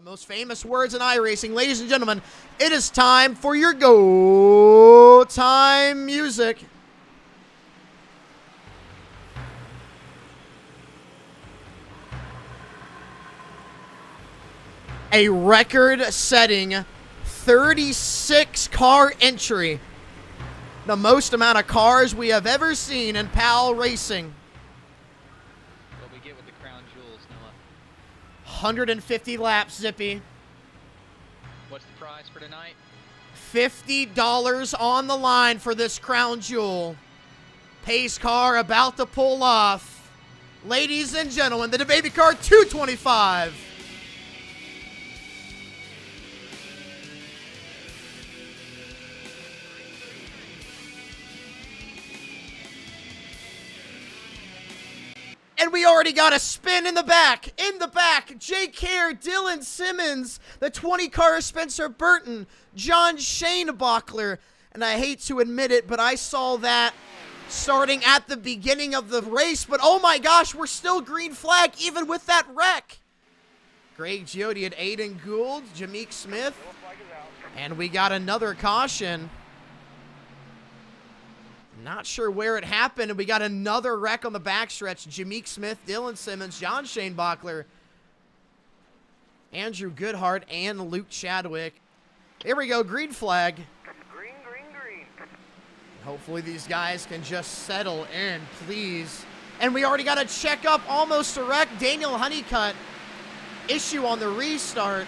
The most famous words in iRacing. Ladies and gentlemen, it is time for your go time music. A record-setting 36 car entry. The most amount of cars we have ever seen in PALracing. What we get with the crown jewels, Noah? 150 laps, Zippy. What's the prize for tonight? $50 on the line for this crown jewel. Pace car about to pull off. Ladies and gentlemen, the DaBaby car 225. And we already got a spin in the back. In the back, Jake Hare, Dylan Simmons, the 20 car Spencer Burton, John Shanebuckler. And I hate to admit it, but I saw that starting at the beginning of the race. But oh my gosh, we're still green flag even with that wreck. Greg Jody and Aiden Gould, Jameek Smith. And we got another caution. Not sure where it happened, and we got another wreck on the backstretch. Jameek Smith, Dylan Simmons, John Shanebuckler, Andrew Goodhart, and Luke Chadwick. Here we go, green flag. Green, green, green. Hopefully these guys can just settle in, please. And we already got a checkup, almost a wreck. Daniel Honeycutt, issue on the restart,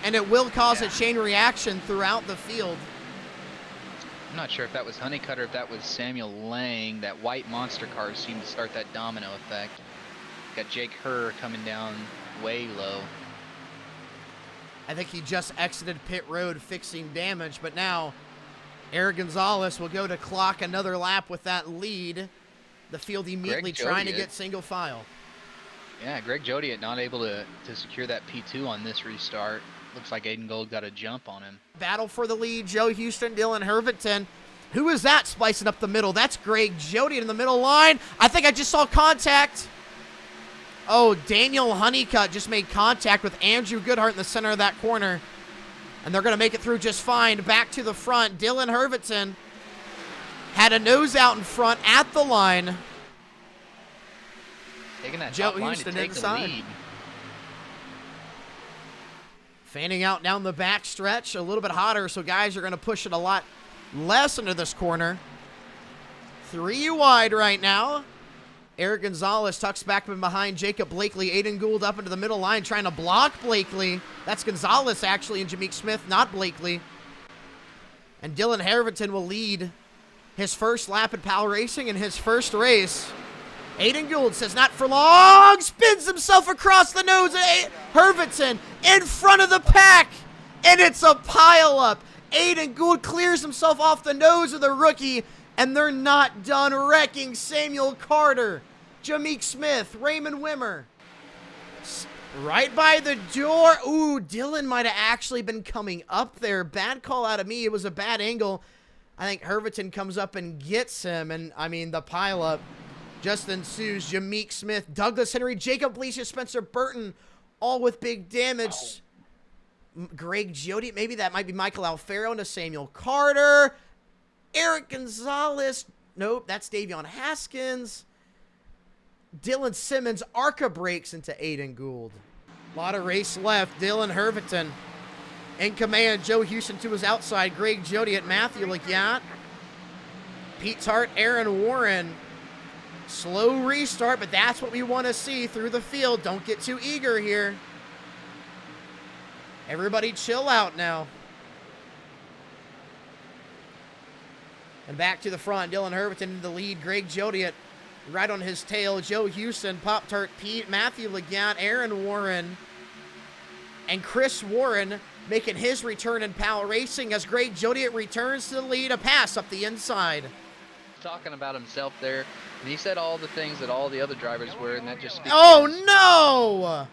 and it will cause a chain reaction throughout the field. I'm not sure if that was Honeycutt or if that was Samuel Lang. That white monster car seemed to start that domino effect. Got Jake Herr coming down way low. I think he just exited pit road fixing damage, but now Eric Gonzalez will go to clock another lap with that lead. The field immediately trying to get single file. Yeah, Greg Jody not able to secure that P2 on this restart. Looks like Aiden Gould got a jump on him. Battle for the lead, Joe Houston, Dylan Hervington. Who is that splicing up the middle? That's Greg Jody in the middle line. I think I just saw contact. Oh, Daniel Honeycutt just made contact with Andrew Goodhart in the center of that corner. And they're going to make it through just fine. Back to the front. Dylan Hervington had a nose out in front at the line. Taking that Joe top line Houston to take the lead. Fanning out down the back stretch, a little bit hotter, so guys are going to push it a lot less into this corner. 3 wide right now. Eric Gonzalez tucks back from behind Jacob Blakely. Aiden Gould up into the middle line trying to block Blakely. That's Gonzalez actually, and Jameek Smith, not Blakely. And Dylan Hervington will lead his first lap at PALracing in his first race. Aiden Gould says not for long, spins himself across the nose of Hervington in front of the pack, and it's a pileup. Aiden Gould clears himself off the nose of the rookie, and they're not done wrecking Samuel Carter, Jameek Smith, Raymond Wimmer. Right by the door. Ooh, Dylan might have actually been coming up there. Bad call out of me. It was a bad angle. I think Hervington comes up and gets him, and I mean, the pileup just ensues. Jameek Smith, Douglas Henry, Jacob Leisha, Spencer Burton, all with big damage. Greg Jody, maybe that might be Michael Alfaro into Samuel Carter. Eric Gonzalez, nope, that's Davion Haskins. Dylan Simmons, Arca breaks into Aiden Gould. A lot of race left. Dylan Hervington in command. Joe Houston to his outside. Greg Jody at Matthew Legat. Pete Tart, Aaron Warren. Slow restart, but that's what we want to see through the field. Don't get too eager here. Everybody chill out now. And back to the front. Dylan Hervington in the lead. Greg Jody right on his tail. Joe Houston, Pop-Tart Pete, Matthew Legat, Aaron Warren, and Chris Warren making his return in PALracing as Greg Jody returns to the lead. A pass up the inside. Talking about himself there, and he said all the things that all the other drivers were, and that just speaks. Oh no!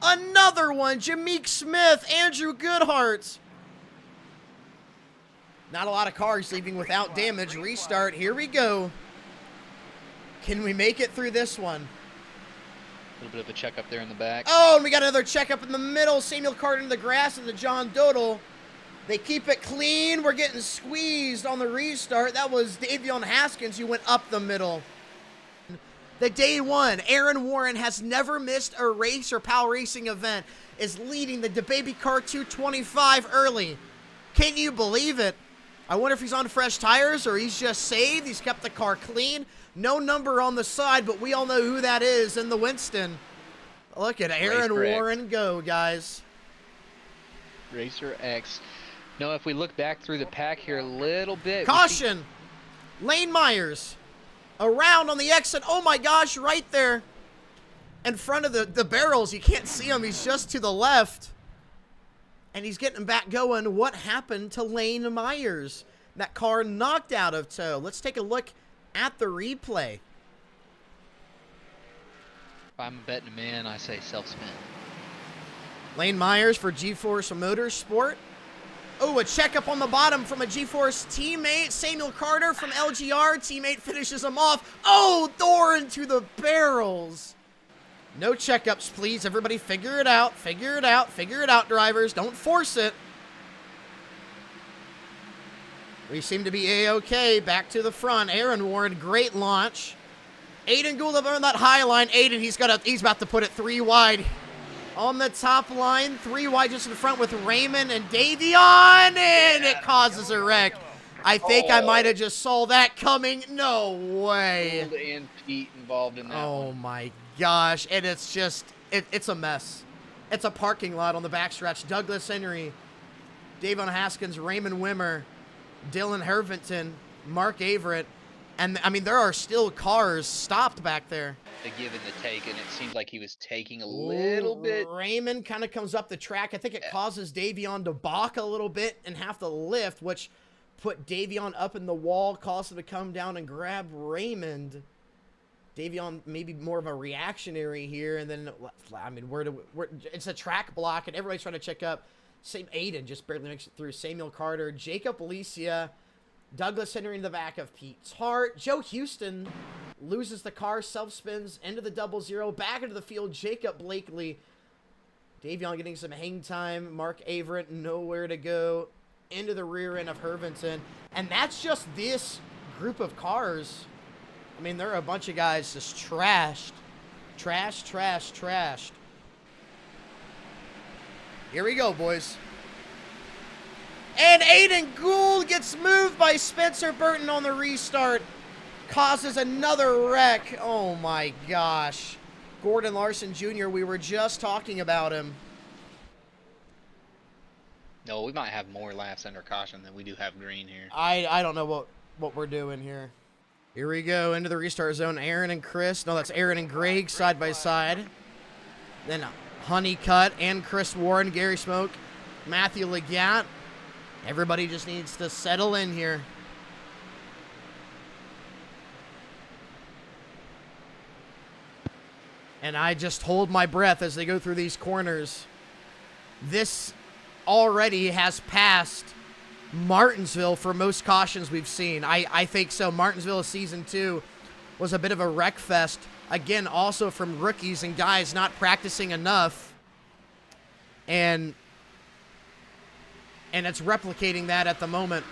Another one. Jameek Smith, Andrew Goodhart. Not a lot of cars leaving without damage. Restart. Here we go. Can we make it through this one? little bit of a checkup there in the back. Oh, and we got another checkup in the middle. Samuel Carter in the grass and the John Dodal. They keep it clean. We're getting squeezed on the restart. That was Davion Haskins who went up the middle. The day one, Aaron Warren has never missed a race or PALracing event, is leading the DaBaby Car 225 early. Can you believe it? I wonder if he's on fresh tires or he's just saved. He's kept the car clean. No number on the side, but we all know who that is in the Winston. Look at Aaron Warren go, guys. Racer X. No, if we look back through the pack here a little bit. Caution! Lane Myers. Around on the exit. Oh my gosh, right there. In front of the barrels. You can't see him. He's just to the left. And he's getting back going. What happened to Lane Myers? That car knocked out of tow. Let's take a look at the replay. If I'm betting a man, I say self-spin. Lane Myers for G-Force Motorsport. Oh, a checkup on the bottom from a G-Force teammate. Samuel Carter from LGR. Teammate finishes him off. Oh, door into the barrels. No checkups, please. Everybody figure it out. Figure it out. Figure it out, drivers. Don't force it. We seem to be A-OK. Back to the front. Aaron Warren, great launch. Aiden Gould up on that high line. Aiden, he's about to put it 3 wide. On the top line, 3 wide just in front with Raymond and Davion, and it causes a wreck. I think I might have just saw that coming. No way. Gould and Pete involved in that Oh one. my gosh, and it's just, it's a mess. It's a parking lot on the backstretch. Douglas Henry, Davon Haskins, Raymond Wimmer, Dylan Hervington, Mark Averett, and I mean, there are still cars stopped back there. The give and the take, and it seems like he was taking a little bit. Raymond kind of comes up the track. I think it causes Davion to balk a little bit and have to lift, which put Davion up in the wall, caused him to come down and grab Raymond. Davion maybe more of a reactionary here, and then, I mean, it's a track block, and everybody's trying to check up. Same Aiden just barely makes it through. Samuel Carter, Jacob Alicia, Douglas Henry in the back of Pete's Hart. Joe Houston loses the car, self-spins into the 00, back into the field. Jacob Blakely. Davion getting some hang time. Mark Averett, nowhere to go. Into the rear end of Hervington. And that's just this group of cars. I mean, there are a bunch of guys just trashed. Trashed. Here we go, boys. And Aiden Gould gets moved by Spencer Burton on the restart. Causes another wreck. Oh my gosh. Gordon Larson Jr., we were just talking about him. No, we might have more laps under caution than we do have green here. I don't know what we're doing here. Here we go into the restart zone. Aaron and Chris. No, that's Aaron and Greg side by side. Then Honeycutt and Chris Warren, Gary Smoke, Matthew Legat. Everybody just needs to settle in here. And I just hold my breath as they go through these corners. This already has passed Martinsville for most cautions we've seen. I think so. Martinsville Season 2 was a bit of a wreck fest. Again, also from rookies and guys not practicing enough. And it's replicating that at the moment.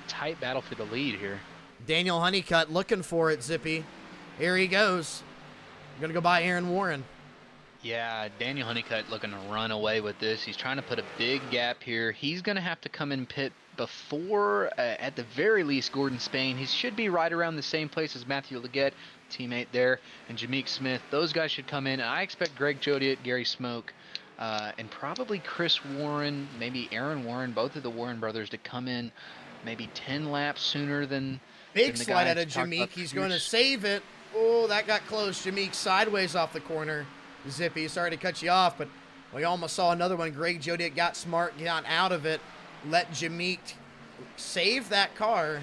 Tight battle for the lead here. Daniel Honeycutt looking for it, Zippy. Here he goes. I'm going to go by Aaron Warren. Yeah, Daniel Honeycutt looking to run away with this. He's trying to put a big gap here. He's going to have to come in pit before, at the very least, Gordon Spain. He should be right around the same place as Matthew Leggett, teammate there, and Jameek Smith. Those guys should come in. And I expect Greg Jodiet, Gary Smoke, and probably Chris Warren, maybe Aaron Warren, both of the Warren brothers, to come in maybe 10 laps sooner than Big the slide guys out of talked Jameek. about He's Pierce. going to save it. Oh, that got close. Jameek sideways off the corner. Zippy, sorry to cut you off, but we almost saw another one. Greg Jodiet got smart, got out of it, let Jameek save that car,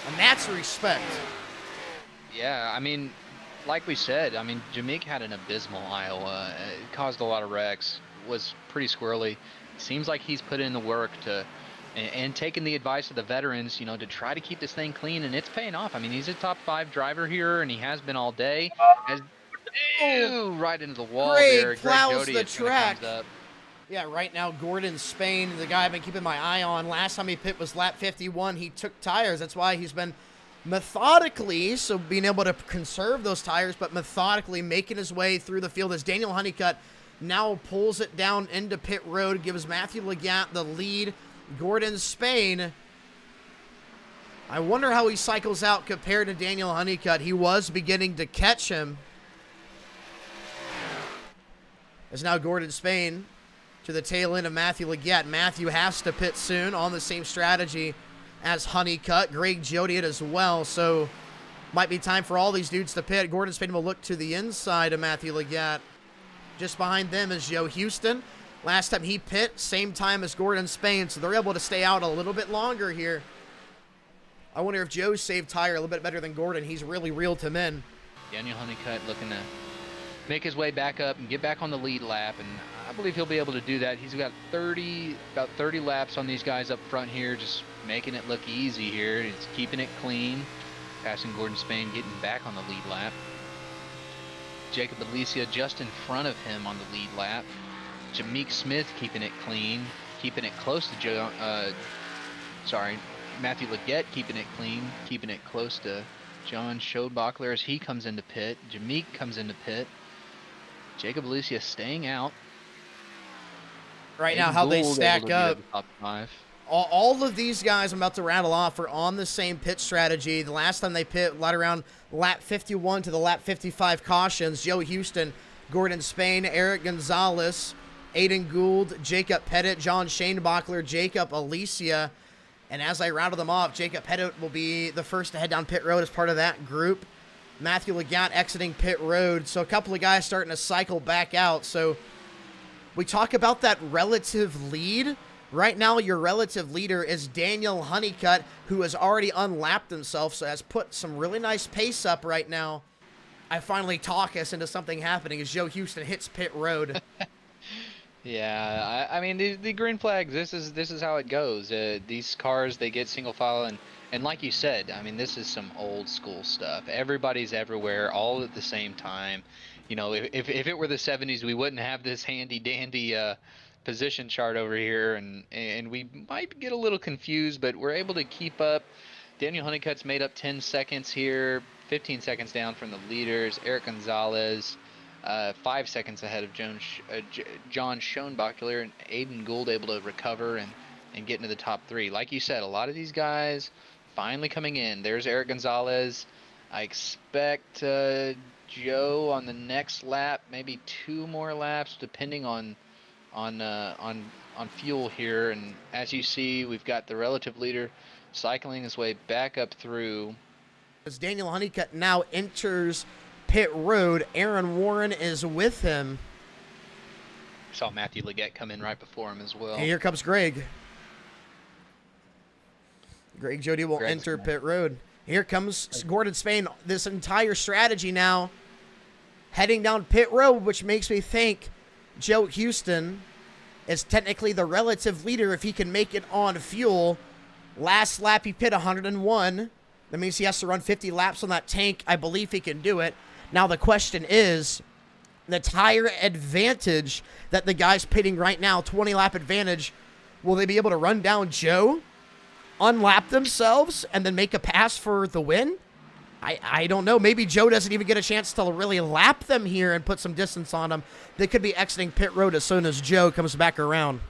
and that's respect. Yeah, I mean, like we said, I mean, Jameek had an abysmal Iowa. It caused a lot of wrecks, was pretty squirrely. Seems like he's put in the work to and taking the advice of the veterans, you know, to try to keep this thing clean, and it's paying off. I mean, he's a top 5 driver here, and he has been all day. As Oh, Ew, right into the wall Greg there. Greg plows Jody the is going to track. comes up. Yeah, right now, Gordon Spain, the guy I've been keeping my eye on. Last time he pit was lap 51. He took tires. That's why he's been methodically, so being able to conserve those tires, but methodically making his way through the field as Daniel Honeycutt now pulls it down into pit road, gives Matthew Legat the lead. Gordon Spain, I wonder how he cycles out compared to Daniel Honeycutt. He was beginning to catch him. As now Gordon Spain to the tail end of Matthew Legat. Matthew has to pit soon on the same strategy as Honeycutt. Greg Jody as well, so might be time for all these dudes to pit. Gordon Spain will look to the inside of Matthew Legat. Just behind them is Joe Houston. Last time he pit, same time as Gordon Spain, so they're able to stay out a little bit longer here. I wonder if Joe saved tire a little bit better than Gordon. He's really reeled him in. Daniel Honeycutt looking to make his way back up and get back on the lead lap, and I believe he'll be able to do that. He's got about 30 laps on these guys up front here, just making it look easy here. He's keeping it clean, passing Gordon Spain, getting back on the lead lap. Jacob Alicia just in front of him on the lead lap. Jameek Smith keeping it clean, keeping it close to Joe. Matthew Legat keeping it clean, keeping it close to John Schoenbachler as he comes into pit. Jameek comes into pit. Jacob Alicia staying out. Right now, how they stack up. Top 5. All of these guys I'm about to rattle off are on the same pit strategy. The last time they pit, right around lap 51 to the lap 55 cautions. Joe Houston, Gordon Spain, Eric Gonzalez, Aiden Gould, Jacob Pettit, John Schoenbachler, Jacob Alicia. And as I rattle them off, Jacob Pettit will be the first to head down pit road as part of that group. Matthew Legat exiting pit road. So a couple of guys starting to cycle back out. So we talk about that relative lead. Right now, your relative leader is Daniel Honeycutt, who has already unlapped himself, so has put some really nice pace up right now. I finally talk us into something happening as Joe Houston hits pit road. Yeah, I mean the green flags. This is how it goes. These cars, they get single file, and like you said, I mean, this is some old school stuff. Everybody's everywhere, all at the same time. You know, if it were the 70s, we wouldn't have this handy dandy position chart over here, and we might get a little confused, but we're able to keep up. Daniel Honeycutt's made up 10 seconds here, 15 seconds down from the leaders. Eric Gonzalez, 5 seconds ahead of John Schoenbachler, and Aiden Gould able to recover and get into the top 3. Like you said, a lot of these guys finally coming in. There's Eric Gonzalez. I expect Joe on the next lap, maybe 2 more laps, depending on fuel here. And as you see, we've got the relative leader cycling his way back up through. As Daniel Honeycutt now enters pit road, Aaron Warren is with him. Saw Matthew Legat come in right before him as well. And here comes Greg. Greg Jody will enter pit road. Here comes Gordon Spain. This entire strategy now heading down pit road, which makes me think Joe Houston is technically the relative leader if he can make it on fuel. Last lap he pit 101. That means he has to run 50 laps on that tank. I believe he can do it. Now the question is, the tire advantage that the guy's pitting right now, 20 lap advantage, will they be able to run down Joe, unlap themselves, and then make a pass for the win? I don't know. Maybe Joe doesn't even get a chance to really lap them here and put some distance on them. They could be exiting pit road as soon as Joe comes back around.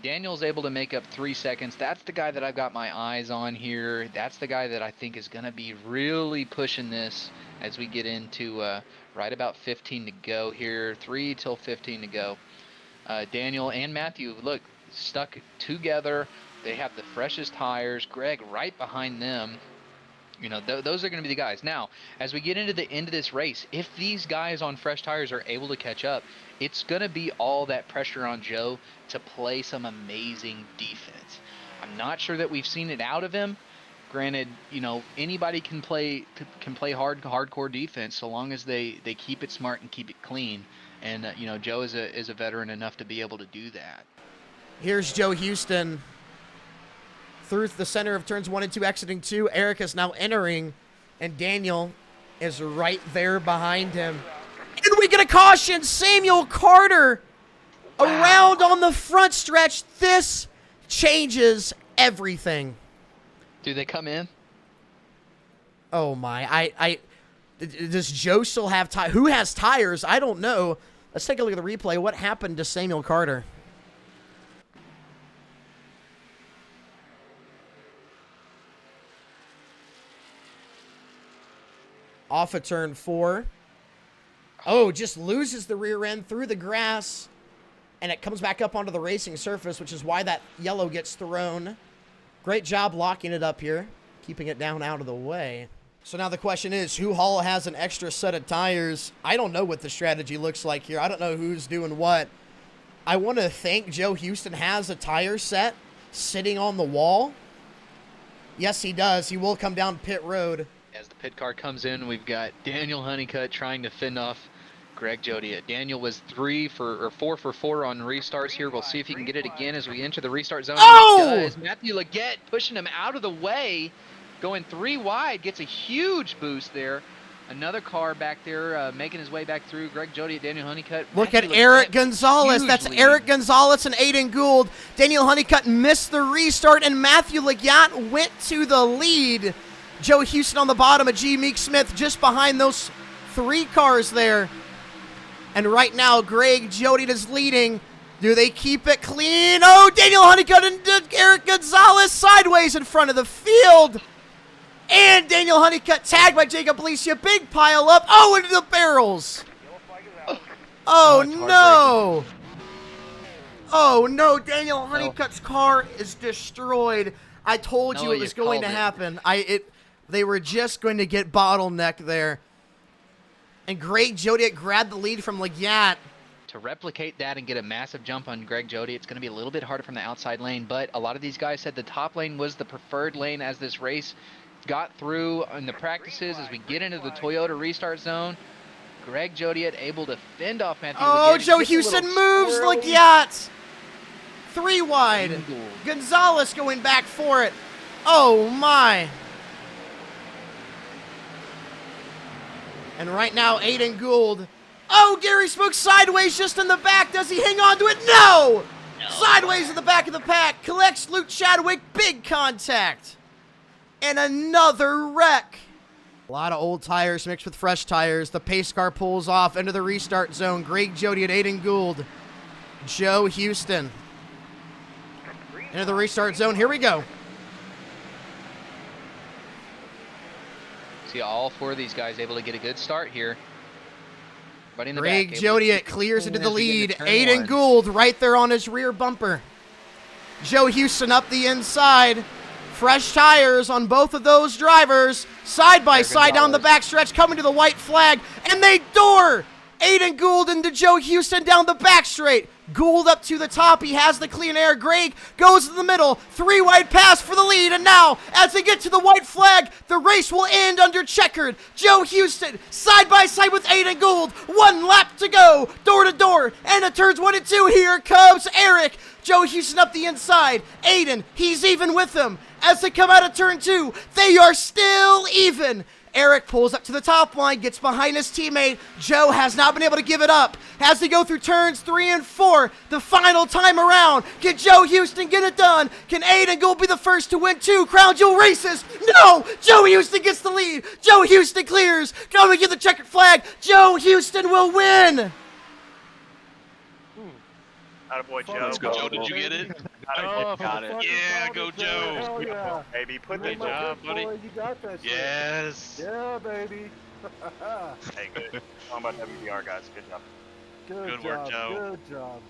Daniel's able to make up 3 seconds. That's the guy that I've got my eyes on here. That's the guy that I think is going to be really pushing this as we get into right about 15 to go here. 3 till 15 to go. Daniel and Matthew, look, stuck together. They have the freshest tires. Greg right behind them. You know, those are going to be the guys. Now, as we get into the end of this race, if these guys on fresh tires are able to catch up, it's going to be all that pressure on Joe to play some amazing defense. I'm not sure that we've seen it out of him. Granted, you know, anybody can play hardcore defense so long as they keep it smart and keep it clean. And you know, Joe is a veteran enough to be able to do that. Here's Joe Houston through the center of turns 1 and 2, exiting 2. Eric is now entering, and Daniel is right there behind him. And we get a caution. Samuel Carter around on the front stretch. This changes everything. Do they come in? Oh my! Does Joe still have tires? Who has tires? I don't know. Let's take a look at the replay. What happened to Samuel Carter? Off of turn 4. Oh, just loses the rear end through the grass, and it comes back up onto the racing surface, which is why that yellow gets thrown. Great job locking it up here, keeping it down out of the way. So now the question is, who Hall has an extra set of tires? I don't know what the strategy looks like here. I don't know who's doing what. I want to think Joe Houston has a tire set sitting on the wall. Yes, he does. He will come down pit road. As the pit car comes in, we've got Daniel Honeycutt trying to fend off Greg Jodiet. Daniel was 4 for 4 on restarts here. We'll see if he can get it again as we enter the restart zone. Oh! He does. Matthew Leggett pushing him out of the way, going 3 wide, gets a huge boost there. Another car back there making his way back through. Greg Jodiet, Daniel Honeycutt. Look Matthew at Eric Leggett, Gonzalez. huge That's lead. Eric Gonzalez and Aiden Gould. Daniel Honeycutt missed the restart, and Matthew Leggett went to the lead. Joe Houston on the bottom of G. Meek Smith just behind those 3 cars there. And right now, Greg Jodiet is leading. Do they keep it clean? Oh, Daniel Honeycutt and Eric Gonzalez sideways in front of the field. And Daniel Honeycutt tagged by Jacob Alicia. Big pile up. Oh, into the barrels. Oh, no. Oh, no. Daniel Honeycutt's car is destroyed. I told you it was going to happen. They were just going to get bottlenecked there. And Greg Jodiet grabbed the lead from Leggett. To replicate that and get a massive jump on Greg Jodiet, it's going to be a little bit harder from the outside lane, but a lot of these guys said the top lane was the preferred lane as this race got through in the practices. As we get into the Toyota restart zone, Greg Jodiet able to fend off Matthew Oh, Leggett. Joe Houston moves Leggett. 3 wide. Single. Gonzalez going back for it. Oh, my. And right now, Aiden Gould. Oh, Gary Spook sideways just in the back. Does he hang on to it? No! Sideways in the back of the pack. Collects Luke Chadwick. Big contact. And another wreck. A lot of old tires mixed with fresh tires. The pace car pulls off into the restart zone. Greg Jodiet, Aiden Gould. Joe Houston. Into the restart zone. Here we go. See all 4 of these guys able to get a good start here. Right in the Greg back, Jodiet clears into the as we get lead. into turn Aiden 1. Gould right there on his rear bumper. Joe Houston up the inside. Fresh tires on both of those drivers. Side by side down the backstretch, coming to the white flag. And they door Aiden Gould into Joe Houston down the back straight. Gould up to the top. He has the clean air. Greg goes to the middle. 3 wide pass for the lead. And now, as they get to the white flag, the race will end under checkered. Joe Houston side by side with Aiden Gould. 1 lap to go. Door to door. And it turns 1 and 2. Here comes Eric. Joe Houston up the inside. Aiden, he's even with them. As they come out of turn 2, they are still even. Eric pulls up to the top line, gets behind his teammate. Joe has not been able to give it up. As they go through turns 3 and 4, the final time around, can Joe Houston get it done? Can Aiden Gould be the first to win 2 Crown Jewel races? No! Joe Houston gets the lead. Joe Houston clears. Going to give the checkered flag. Joe Houston will win. Attaboy, Joe. Let's go. Joe, did you get it? Got it. Yeah, go Joe. Hell yeah. Baby, put Good the job, buddy. Boy, you got that shit. Yes. Yeah, baby. Hey, good. Talking about WBR, guys. Good job. Good Good work, job. Joe. Good job.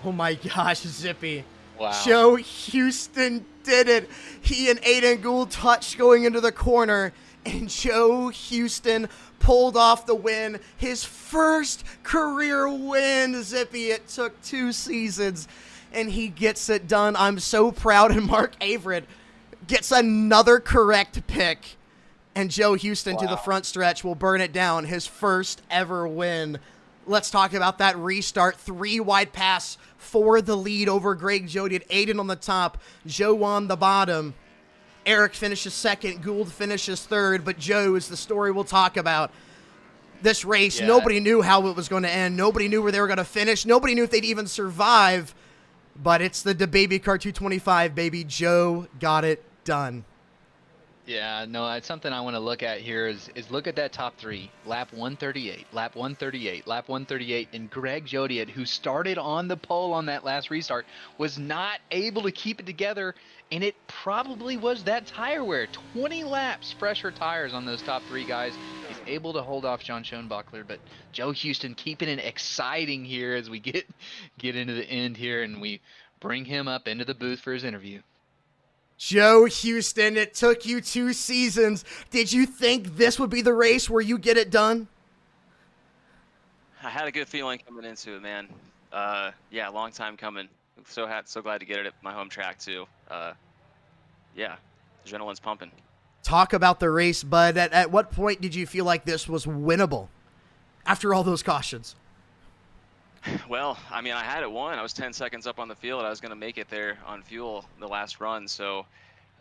Oh my gosh, Zippy. Wow. Joe Houston did it. He and Aiden Gould touched going into the corner, and Joe Houston pulled off the win. His first career win, Zippy. It took 2 seasons, and he gets it done. I'm so proud. And Mark Averett gets another correct pick. And Joe Houston to the front stretch will burn it down. His first ever win. Let's talk about that restart. 3 wide pass for the lead over Greg Jody. Aiden on the top, Joe on the bottom. Eric finishes second, Gould finishes third, but Joe is the story we'll talk about. This race, Yeah. nobody knew how it was going to end. Nobody knew where they were going to finish. Nobody knew if they'd even survive. But it's the DaBaby Car 225, baby. Joe got it done. Yeah, no, it's something I want to look at here is look at that top three. Lap 138, lap 138, lap 138, and Greg Jodiet, who started on the pole on that last restart, was not able to keep it together, and it probably was that tire wear. 20 laps, fresher tires on those top three guys. He's able to hold off John Schoenbachler, but Joe Houston keeping it exciting here as we get into the end here, and we bring him up into the booth for his interview. Joe Houston, it took you 2 seasons. Did you think this would be the race where you get it done? I had a good feeling coming into it, man. Yeah, long time coming. So glad to get it at my home track too. Yeah, adrenaline's pumping. Talk about the race, bud. At what point did you feel like this was winnable after all those cautions? Well, I mean, I had it won. I was 10 seconds up on the field. I was going to make it there on fuel the last run. So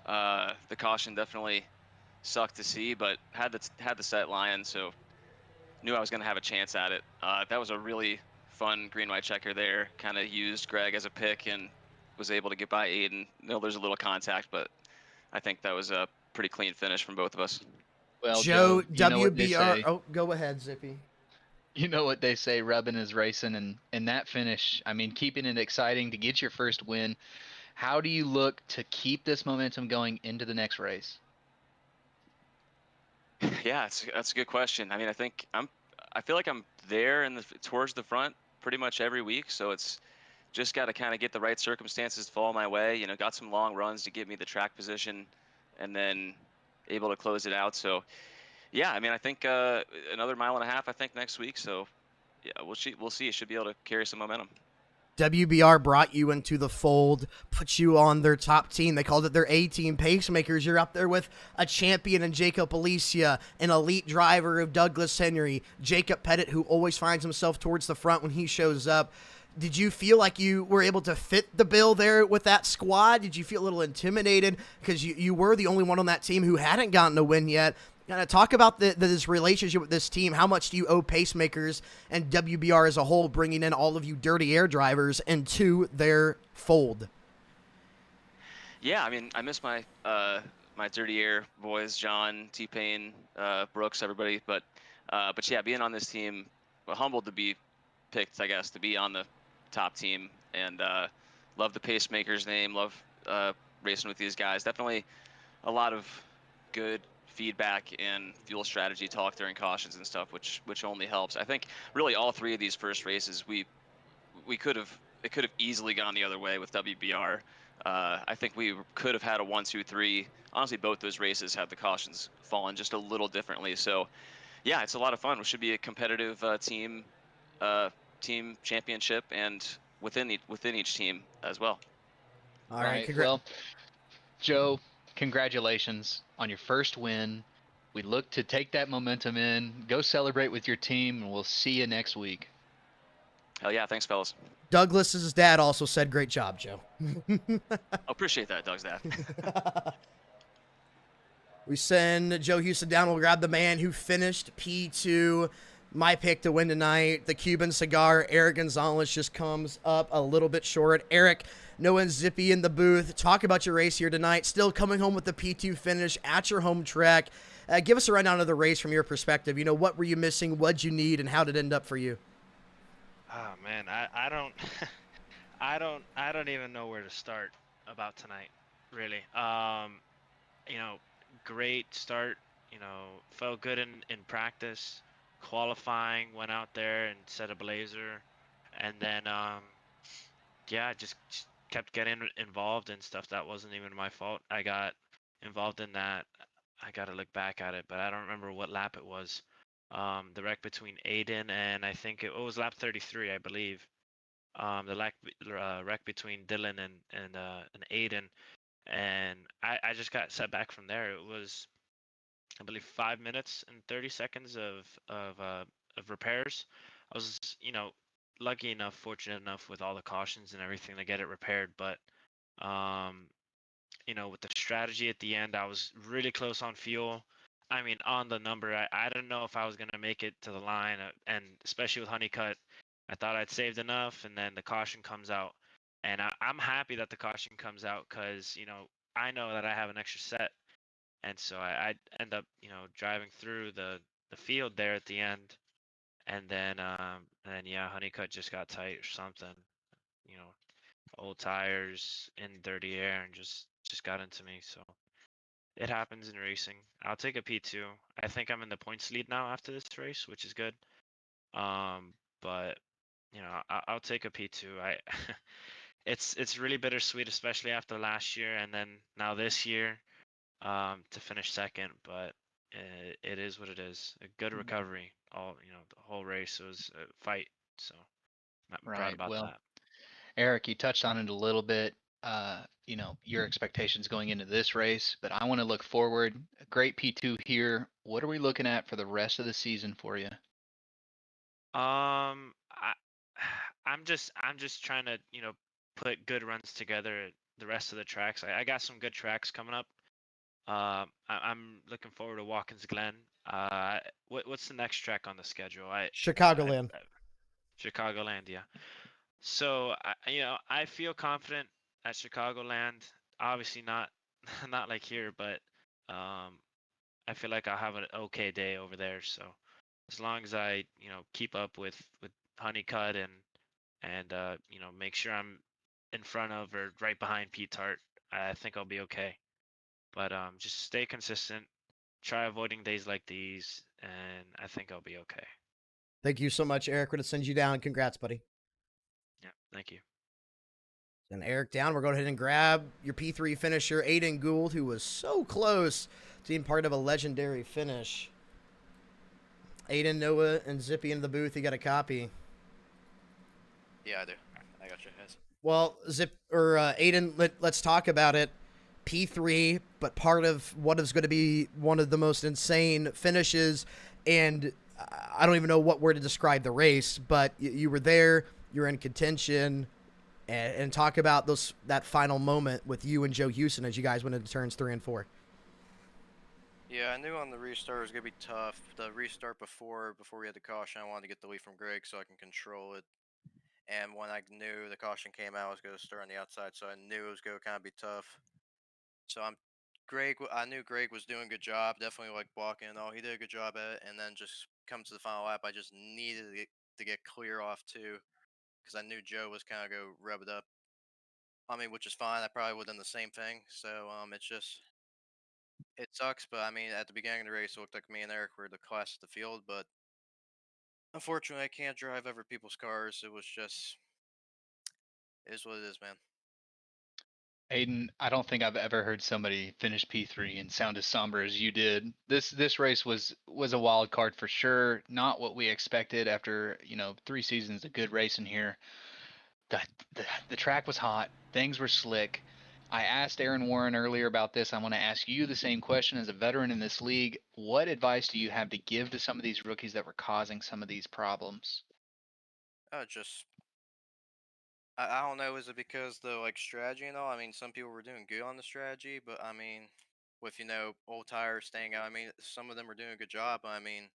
the caution definitely sucked to see, but had the set line, so knew I was going to have a chance at it. That was a really fun green-white checker there. Kind of used Greg as a pick and was able to get by Aiden. No, there's a little contact, but I think that was a pretty clean finish from both of us. Well, Joe, Joe, you know what they WBR. say. Oh, go ahead, Zippy. You know what they say, rubbing is racing, and that finish, I mean, keeping it exciting to get your first win. How do you look to keep this momentum going into the next race? Yeah, that's a good question. I mean, I feel like I'm there towards the front pretty much every week, so it's just got to kind of get the right circumstances to fall my way. You know, got some long runs to give me the track position, and then able to close it out. So yeah, I mean, I think another mile and a half. I think next week. So yeah, we'll see. We'll see. It should be able to carry some momentum. WBR brought you into the fold, put you on their top team. They called it their A-team pacemakers. You're up there with a champion in Jacob Alicia, an elite driver of Douglas Henry, Jacob Pettit, who always finds himself towards the front when he shows up. Did you feel like you were able to fit the bill there with that squad? Did you feel a little intimidated because you were the only one on that team who hadn't gotten a win yet? Talk about this relationship with this team. How much do you owe pacemakers and WBR as a whole, bringing in all of you dirty air drivers into their fold? Yeah, I mean, I miss my my dirty air boys, John, T-Pain, Brooks, everybody. But yeah, being on this team, humbled to be picked, I guess, to be on the top team, and love the pacemakers name. Love racing with these guys. Definitely a lot of good feedback and fuel strategy talk during cautions and stuff, which only helps. I think really all 3 of these first races we could have it could have easily gone the other way with WBR. I think we could have had a 1, 2, 3. Honestly, both those races had the cautions fallen just a little differently. So yeah, it's a lot of fun. It should be a competitive team championship, and within each team as well. All right, Right. Well, Joe, congratulations on your first win. We look to take that momentum in, go celebrate with your team, and we'll see you next week. Hell yeah, thanks, fellas. Douglas's dad also said, "Great job, Joe." Appreciate that, Doug's dad. We send Joe Houston down. We'll grab the man who finished P2. My pick to win tonight, the Cuban cigar. Eric Gonzalez just comes up a little bit short. Eric, Noah and Zippy in the booth. Talk about your race here tonight. Still coming home with the P2 finish at your home track. Give us a rundown of the race from your perspective. You know, what were you missing? What'd you need? And how did it end up for you? Oh man, I don't I don't even know where to start about tonight, really. You know, great start, you know, felt good in practice. Qualifying, went out there and set a blazer, and then yeah, just kept getting involved in stuff that wasn't even my fault. I got involved in that. I got to look back at it, but I don't remember what lap it was. The wreck between Aiden and I think it was lap 33, I believe. The wreck between Dylan and Aiden, and I just got set back from there. It was, I believe, 5 minutes and 30 seconds of repairs. I was, lucky enough, fortunate enough with all the cautions and everything to get it repaired. But, um, with the strategy at the end, I was really close on fuel. I mean, on the number, I didn't know if I was gonna make it to the line, and especially with Honeycutt, I thought I'd saved enough, and then the caution comes out, and I'm happy that the caution comes out because I know that I have an extra set, and so I end up driving through the field there at the end, and then yeah, Honeycutt just got tight or something, you know, old tires in dirty air and just got into me. So it happens in racing. I'll take a P2. I think I'm in the points lead now after this race, which is good. But I'll take a P2. It's really bittersweet, especially after last year and then now this year, to finish second. But it is what it is. A good recovery. The whole race was a fight. So I'm proud Right. about Well, that. Eric, you touched on it a little bit. Your expectations going into this race, but I want to look forward. A great P2 here. What are we looking at for the rest of the season for you? I, I'm just trying to put good runs together at the rest of the tracks. I got some good tracks coming up. I'm looking forward to Watkins Glen. What's the next track on the schedule? Chicagoland. Chicagoland, yeah. So I feel confident at Chicagoland. Obviously not not like here, but um, I feel like I'll have an okay day over there. So as long as I keep up with Honeycutt and make sure I'm in front of or right behind Pete Tart, I think I'll be okay. But just stay consistent, try avoiding days like these, and I think I'll be okay. Thank you so much, Eric. We're going to send you down. Congrats, buddy. Yeah, thank you. And Eric down. We're going ahead and grab your P3 finisher, Aiden Gould, who was so close to being part of a legendary finish. Aiden, Noah, and Zippy in the booth. You got a copy. Yeah, I do. I got you guys. Well, Aiden, let's talk about it. P3, but part of what is going to be one of the most insane finishes, and I don't even know what word to describe the race, but you were there, you're in contention, and talk about that final moment with you and Joe Houston as you guys went into turns 3 and 4. Yeah, I knew on the restart it was gonna be tough. The restart before we had the caution, I wanted to get the lead from Greg so I can control it. And when I knew the caution came out, I was gonna start on the outside, so I knew it was gonna kind of be tough. So I knew Greg was doing a good job, definitely like blocking and all. He did a good job at it, and then just come to the final lap, I just needed to get clear off too, because I knew Joe was kind of go rub it up. I mean, which is fine. I probably would have done the same thing. So it's just it sucks, but I mean, at the beginning of the race, it looked like me and Eric were the class of the field, but unfortunately, I can't drive other people's cars. It was just, it is what it is, man. Aiden, I don't think I've ever heard somebody finish P3 and sound as somber as you did. This race was a wild card for sure. Not what we expected after 3 seasons of good racing here. The, the track was hot. Things were slick. I asked Aaron Warren earlier about this. I want to ask you the same question as a veteran in this league. What advice do you have to give to some of these rookies that were causing some of these problems? Just, I don't know. Is it because the like strategy and all? I mean, some people were doing good on the strategy, but I mean, with old tires staying out, I mean, some of them were doing a good job. But I mean,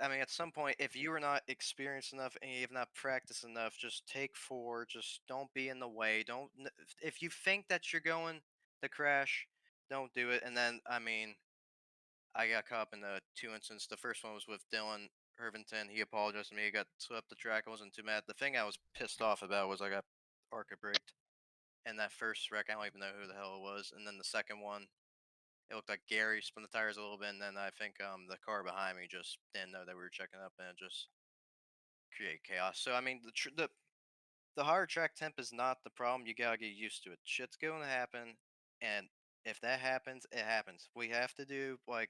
I mean, at some point, if you are not experienced enough and you have not practiced enough, just take four. Just don't be in the way. Don't. If you think that you're going to crash, don't do it. And then, I mean, I got caught up in the two incidents. The first one was with Dylan Irvington. He apologized to me. He got swept the track. I wasn't too mad. The thing I was pissed off about was I got ARCA braked. And that first wreck, I don't even know who the hell it was. And then the second one, it looked like Gary spun the tires a little bit, and then I think the car behind me just didn't know that we were checking up, and it just created chaos. So I mean, the higher track temp is not the problem. You gotta get used to it. Shit's going to happen, and if that happens, it happens. We have to do like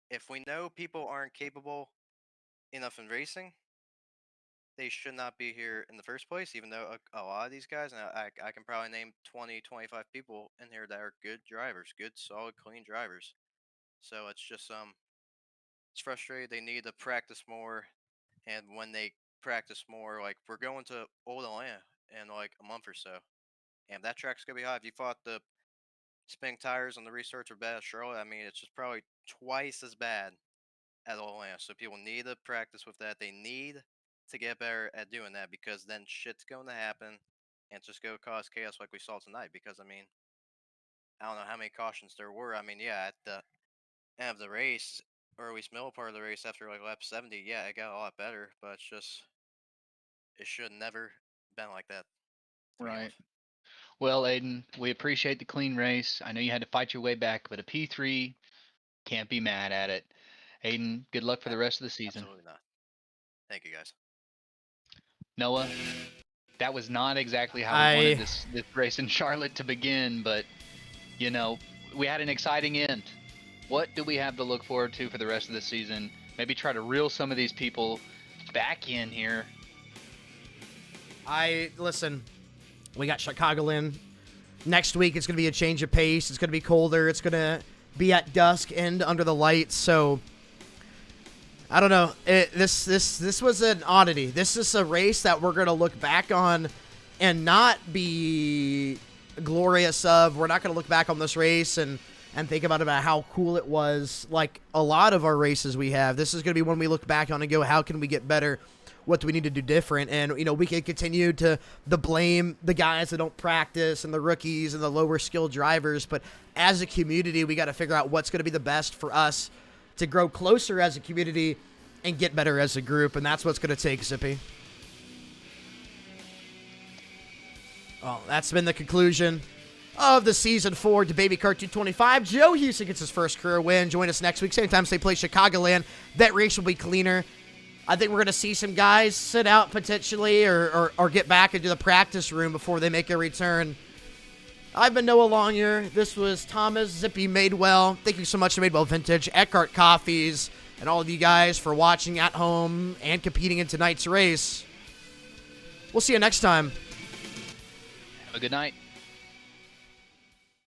if we know people aren't capable enough in racing, they should not be here in the first place. Even though a lot of these guys, and I can probably name 20, 25 people in here that are good drivers, good, solid, clean drivers. So it's just it's frustrating. They need to practice more. and when they practice more, like we're going to Old Atlanta in like a month or so, and that track's gonna be hot. If you thought the spinning tires and the restarts are bad at Charlotte, I mean it's just probably twice as bad at Atlanta. So people need to practice with that. They need to get better at doing that because then shit's going to happen and it's just go cause chaos like we saw tonight. Because I mean, I don't know how many cautions there were. I mean, yeah, at the end of the race, or at least middle part of the race after like lap 70, yeah, it got a lot better, but it's just it should never been like that to begin Right. with. Well, Aiden, we appreciate the clean race. I know you had to fight your way back, but a P3, can't be mad at it. Aiden, good luck for A- the rest of the season. Absolutely not. Thank you guys. Noah, that was not exactly how we wanted I this race in Charlotte to begin, but you know, we had an exciting end. What do we have to look forward to for the rest of the season? Maybe try to reel some of these people back in here. listen. We got Chicagoland next week. It's going to be a change of pace. It's going to be colder. It's going to be at dusk and under the lights. So I don't know. This was an oddity. This is a race that we're going to look back on and not be glorious of. We're not going to look back on this race and think about how cool it was, like a lot of our races we have. This is going to be one we look back on and go, how can we get better? What do we need to do different? And, we can continue to blame the guys that don't practice and the rookies and the lower skilled drivers. But as a community, we got to figure out what's going to be the best for us to grow closer as a community and get better as a group. And that's what's going to take, Zippy. Well, that's been the conclusion of the Season 4 DaBaby Kart 225. Joe Houston gets his first career win. Join us next week. Same time, same place, Chicagoland. That race will be cleaner. I think we're going to see some guys sit out potentially or get back into the practice room before they make a return. I've been Noah Longyear. This was Thomas Zippy Madewell. Thank you so much to Madewell Vintage, Eckhart Coffees, and all of you guys for watching at home and competing in tonight's race. We'll see you next time. Have a good night.